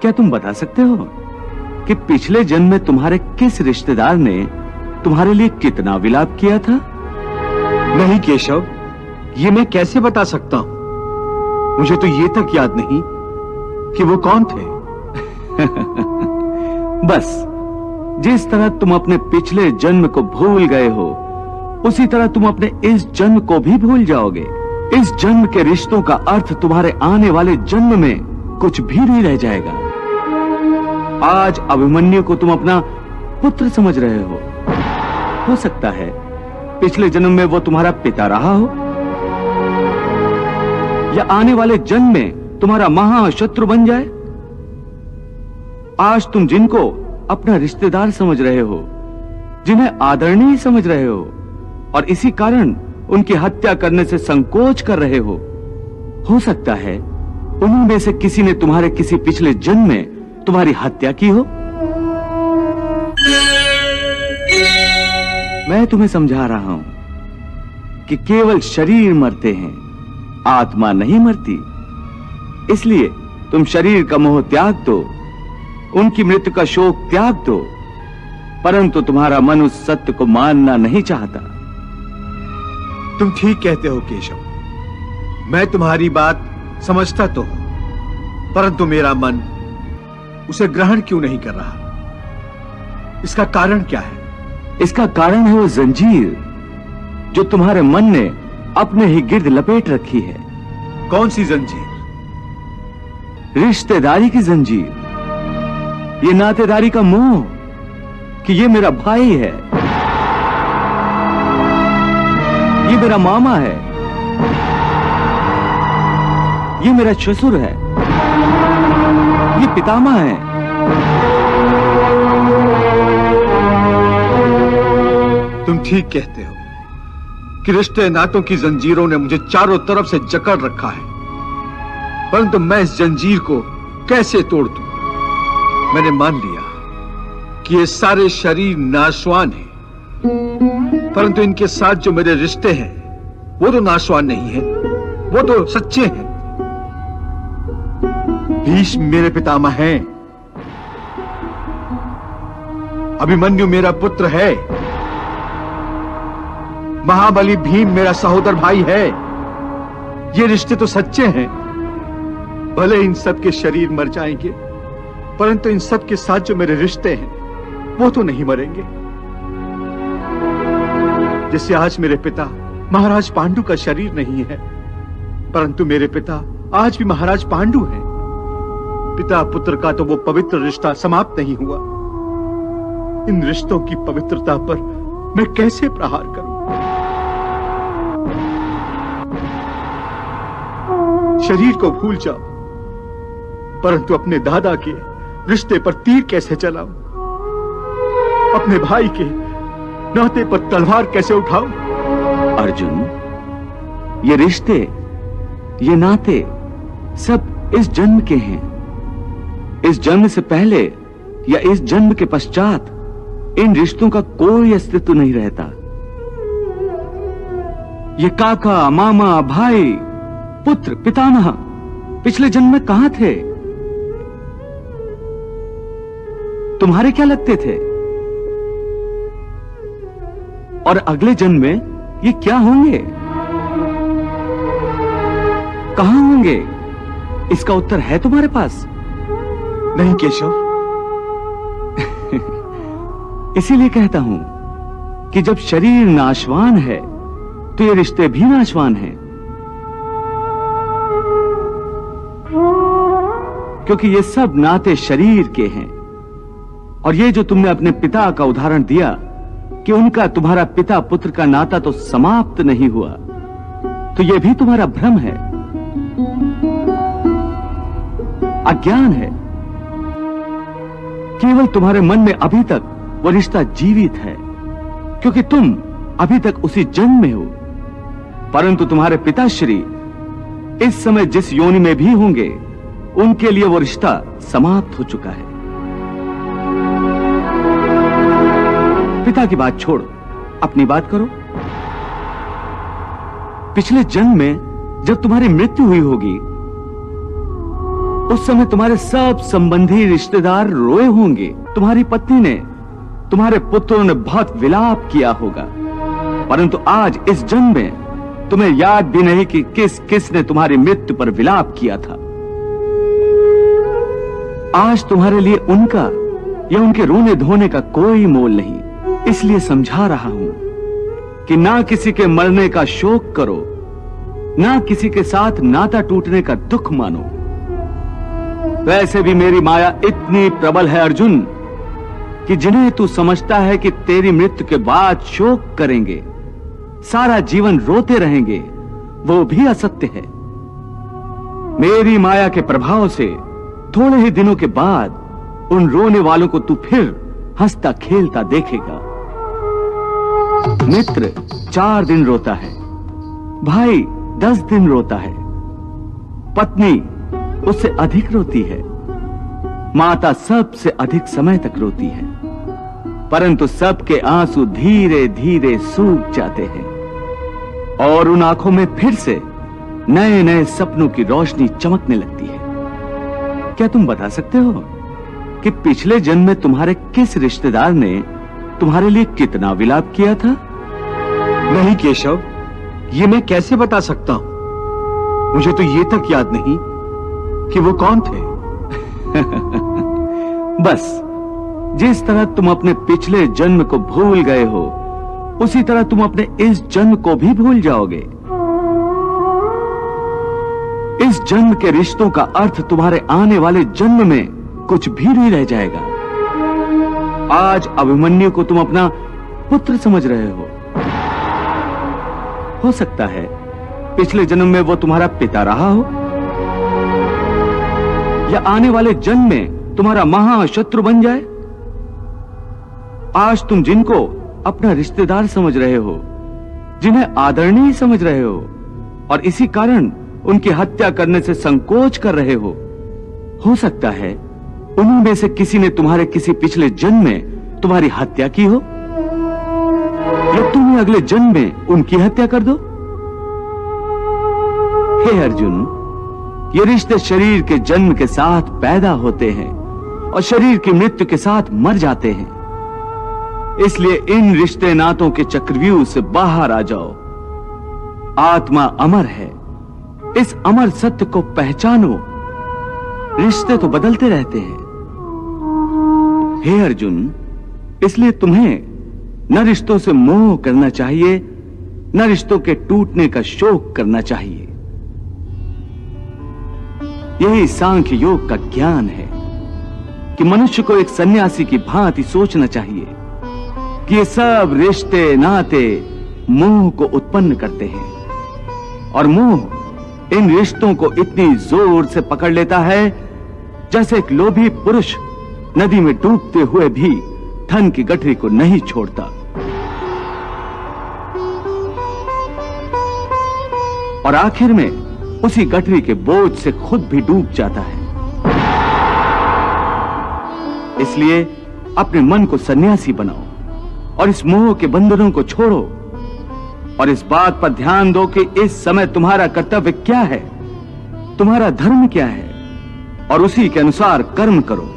क्या तुम बता सकते हो कि पिछले जन्म में तुम्हारे किस रिश्तेदार ने तुम्हारे लिए कितना विलाप किया था? नहीं केशव, ये मैं कैसे बता सकता हूं? मुझे तो ये तक याद नहीं कि वो कौन थे। बस जिस तरह तुम अपने पिछले जन्म को भूल गए हो, उसी तरह तुम अपने इस जन्म को भी भूल जाओगे। इस जन्म के रिश्तों का अर्थ तुम्हारे आने वाले जन्म में कुछ भी नहीं रह जाएगा। आज अभिमन्यु को तुम अपना पुत्र समझ रहे हो सकता है पिछले जन्म में वो तुम्हारा पिता रहा हो, या आने वाले जन्म में तुम्हारा महाशत्रु बन जाए। आज तुम जिनको अपना रिश्तेदार समझ रहे हो, जिन्हें आदरणीय समझ रहे हो और इसी कारण उनकी हत्या करने से संकोच कर रहे हो सकता है उन्हीं में से किसी ने तुम्हारे किसी पिछले जन्म में तुम्हारी हत्या की हो। मैं तुम्हें समझा रहा हूं कि केवल शरीर मरते हैं, आत्मा नहीं मरती। इसलिए तुम शरीर का मोह त्याग दो, उनकी मृत्यु का शोक त्याग दो, परंतु तुम्हारा मन उस सत्य को मानना नहीं चाहता। तुम ठीक कहते हो केशव, मैं तुम्हारी बात समझता तो हूं, परंतु मेरा मन उसे ग्रहण क्यों नहीं कर रहा? इसका कारण क्या है? इसका कारण है वो जंजीर जो तुम्हारे मन ने अपने ही गिर्द लपेट रखी है। कौन सी जंजीर? रिश्तेदारी की जंजीर, ये नातेदारी का मोह कि ये मेरा भाई है, ये मेरा मामा है, ये मेरा ससुर है, ये पितामह है। तुम ठीक कहते हो कि रिश्ते नातों की जंजीरों ने मुझे चारों तरफ से जकड़ रखा है, परंतु मैं इस जंजीर को कैसे तोड़ दूं? मैंने मान लिया कि ये सारे शरीर नाशवान हैं, परंतु इनके साथ जो मेरे रिश्ते हैं वो तो नाशवान नहीं है, वो तो सच्चे हैं। भीष्म मेरे पितामह हैं, अभिमन्यु मेरा पुत्र है, महाबली भीम मेरा सहोदर भाई है। ये रिश्ते तो सच्चे हैं। भले इन सब के शरीर मर जाएंगे, परंतु इन सब के साथ जो मेरे रिश्ते हैं वो तो नहीं मरेंगे। जैसे आज मेरे पिता महाराज पांडु का शरीर नहीं है, परंतु मेरे पिता आज भी महाराज पांडु हैं। पिता पुत्र का तो वो पवित्र रिश्ता समाप्त नहीं हुआ। इन रिश्तों की पवित्रता पर मैं कैसे प्रहार करूं? शरीर को भूल जाओ, परंतु अपने दादा के रिश्ते पर तीर कैसे चलाऊं? अपने भाई के नाते पर तलवार कैसे उठाऊं? अर्जुन, ये रिश्ते, ये नाते सब इस जन्म के हैं। इस जन्म से पहले या इस जन्म के पश्चात इन रिश्तों का कोई अस्तित्व नहीं रहता। ये काका, मामा, भाई, पुत्र, पितामह पिछले जन्म में कहां थे? तुम्हारे क्या लगते थे? और अगले जन्म में ये क्या होंगे, कहां होंगे? इसका उत्तर है तुम्हारे पास? नहीं केशव। इसीलिए कहता हूं कि जब शरीर नाशवान है तो ये रिश्ते भी नाशवान हैं, क्योंकि ये सब नाते शरीर के हैं। और ये जो तुमने अपने पिता का उदाहरण दिया कि उनका तुम्हारा पिता पुत्र का नाता तो समाप्त नहीं हुआ, तो ये भी तुम्हारा भ्रम है, अज्ञान है। केवल तुम्हारे मन में अभी तक वो रिश्ता जीवित है, क्योंकि तुम अभी तक उसी जन्म में हो, परंतु तुम्हारे पिताश्री इस समय जिस योनि में भी होंगे, उनके लिए वो रिश्ता समाप्त हो चुका है। पिता की बात छोड़ो, अपनी बात करो। पिछले जन्म में जब तुम्हारी मृत्यु हुई होगी, उस समय तुम्हारे सब संबंधी रिश्तेदार रोए होंगे। तुम्हारी पत्नी ने, तुम्हारे पुत्रों ने बहुत विलाप किया होगा। परंतु आज इस जन्म में तुम्हें याद भी नहीं कि किसने तुम्हारी मृत्यु पर विलाप किया था। आज तुम्हारे लिए उनका या उनके रोने धोने का कोई मोल नहीं। इसलिए समझा रहा हूं कि ना किसी के मरने का शोक करो, ना किसी के साथ नाता टूटने का दुख मानो। वैसे भी मेरी माया इतनी प्रबल है अर्जुन कि जिन्हें तू समझता है कि तेरी मृत्यु के बाद शोक करेंगे, सारा जीवन रोते रहेंगे, वो भी असत्य है। मेरी माया के प्रभाव से थोड़े ही दिनों के बाद उन रोने वालों को तू फिर हंसता खेलता देखेगा। मित्र 4 दिन रोता है, भाई 10 दिन रोता है, पत्नी उससे अधिक रोती है, माता सबसे अधिक समय तक रोती है, परंतु सबके आंसू धीरे धीरे सूख जाते हैं और उन आंखों में फिर से नए नए सपनों की रोशनी चमकने लगती है। क्या तुम बता सकते हो कि पिछले जन्म में तुम्हारे किस रिश्तेदार ने तुम्हारे लिए कितना विलाप किया था? नहीं केशव, ये मैं कैसे बता सकता हूं? मुझे तो ये तक याद नहीं कि वो कौन थे। बस जिस तरह तुम अपने पिछले जन्म को भूल गए हो, उसी तरह तुम अपने इस जन्म को भी भूल जाओगे। इस जन्म के रिश्तों का अर्थ तुम्हारे आने वाले जन्म में कुछ भी नहीं रह जाएगा। आज अभिमन्यु को तुम अपना पुत्र समझ रहे हो सकता है पिछले जन्म में वो तुम्हारा पिता रहा हो, या आने वाले जन्म में तुम्हारा महाशत्रु बन जाए। आज तुम जिनको अपना रिश्तेदार समझ रहे हो, जिन्हें आदरणीय समझ रहे हो और इसी कारण उनकी हत्या करने से संकोच कर रहे हो सकता है उन्हीं में से किसी ने तुम्हारे किसी पिछले जन्म में तुम्हारी हत्या की हो, या तुम्हें अगले जन्म में उनकी हत्या कर दो। हे अर्जुन, ये रिश्ते शरीर के जन्म के साथ पैदा होते हैं और शरीर की मृत्यु के साथ मर जाते हैं। इसलिए इन रिश्ते नातों के चक्रव्यूह से बाहर आ जाओ। आत्मा अमर है, इस अमर सत्य को पहचानो। रिश्ते तो बदलते रहते हैं। हे अर्जुन, इसलिए तुम्हें न रिश्तों से मोह करना चाहिए, न रिश्तों के टूटने का शोक करना चाहिए। यही सांख्य योग का ज्ञान है कि मनुष्य को एक सन्यासी की भांति सोचना चाहिए कि ये सब रिश्ते नाते मोह को उत्पन्न करते हैं और मोह इन रिश्तों को इतनी जोर से पकड़ लेता है जैसे एक लोभी पुरुष नदी में डूबते हुए भी धन की गठरी को नहीं छोड़ता। और आखिर में उसी गठरी के बोझ से खुद भी डूब जाता है। इसलिए अपने मन को सन्यासी बनाओ और इस मोह के बंधनों को छोड़ो और इस बात पर ध्यान दो कि इस समय तुम्हारा कर्तव्य क्या है, तुम्हारा धर्म क्या है और उसी के अनुसार कर्म करो।